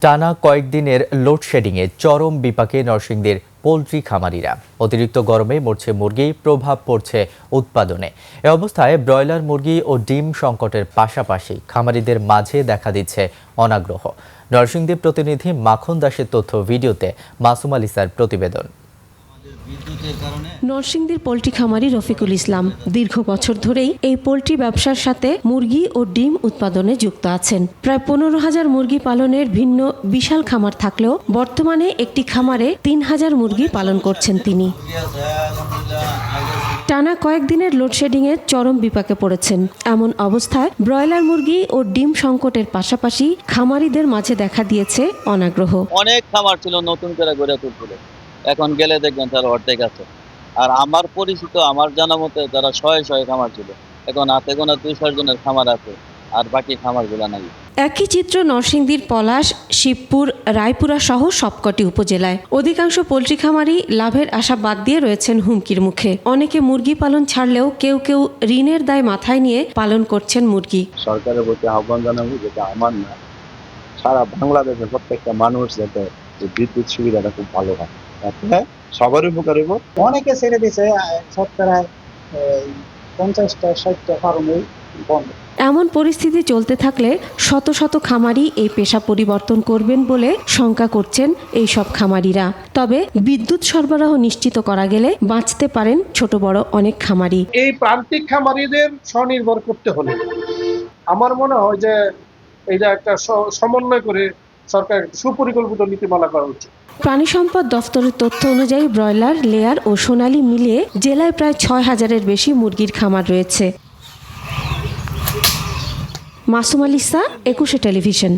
টানা কয়েকদিনের লোডশেডিংয়ে চরম বিপাকে নরসিংদীর পোলট্রি খামারিরা। অতিরিক্ত গরমে মরছে মুরগি, প্রভাব পড়ছে উৎপাদনে। এ অবস্থায় ব্রয়লার মুরগি ও ডিম সংকটের পাশাপাশি খামারিদের মাঝে দেখা দিচ্ছে অনাগ্রহ। নরসিংদীর প্রতিনিধি মাখন দাসের তথ্য ভিডিওতে মাসুম আলিসার প্রতিবেদন। নরসিংদীর পোলট্রি খামারি রফিকুল ইসলাম দীর্ঘ বছর ধরেই এই পোলট্রি ব্যবসার সাথে মুরগি ও ডিম উৎপাদনে যুক্ত আছেন। প্রায় 15,000 মুরগি পালনের ভিন্ন বিশাল খামার থাকলেও বর্তমানে একটি খামারে 3,000 মুরগি পালন করছেন তিনি। টানা কয়েকদিনের লোডশেডিংয়ে চরম বিপাকে পড়েছেন। এমন অবস্থায় ব্রয়লার মুরগি ও ডিম সংকটের পাশাপাশি খামারিদের মাঝে দেখা দিয়েছে অনাগ্রহ। অনেক খামার ছিল নতুন করে গড়ে তুলছিল, এখন গেলে দেখবেন তার অর্ধেক আছে। আর আমার পরিচিত, আমার জানা মতে যারা শয়ে খামার ছিল, এখন হাতে গোনা 200 জনের খামার আছে, আর বাকি খামারগুলো নাই। একই চিত্র নরসিংদীর পলাশ, শিবপুর, রায়পুরা সহ সবকটি উপজেলায়। অধিকাংশ পোলট্রি খামারই লাভের আশা বাদ দিয়ে রয়েছেন হুমকির মুখে। অনেকে মুরগি পালন ছাড়লেও কেউ কেউ ঋণের দায় মাথায় নিয়ে পালন করছেন মুরগি। সরকারের প্রতি আহ্বান জানাবো, যেটা আমার না, সারা বাংলাদেশের প্রত্যেকটা মানুষ যাতে বিদ্যুৎ সুবিধাটা খুব ভালো হয়, তাতে সবার উপকার হইব। অনেকে ছেড়ে দিছে, শতকরা 50-60টা ফার্মই বন্ধ। এমন পরিস্থিতি চলতে থাকলে শত শত খামারি এই পেশা পরিবর্তন করবেন বলে শঙ্কা করছেন এই সব খামারিরা। তবে বিদ্যুৎ সরবরাহ নিশ্চিত করা গেলে বাঁচতে পারেন ছোট বড় অনেক খামারি। এই প্রান্তিক খামারিদের স্বনির্ভর করতে হলে আমার মনে হয় যে এইটা একটা সমন্বয় করে সরকার সুপরিকল্পিত নীতিমালা করা উচিত। প্রাণী সম্পদ দফতরের তথ্য অনুযায়ী ব্রয়লার, লেয়ার ও সোনালী মিলিয়ে জেলায় প্রায় 6,000-এর বেশি মুরগির খামার রয়েছে। মাসুম আলিসা, 21 টেলিভিশন।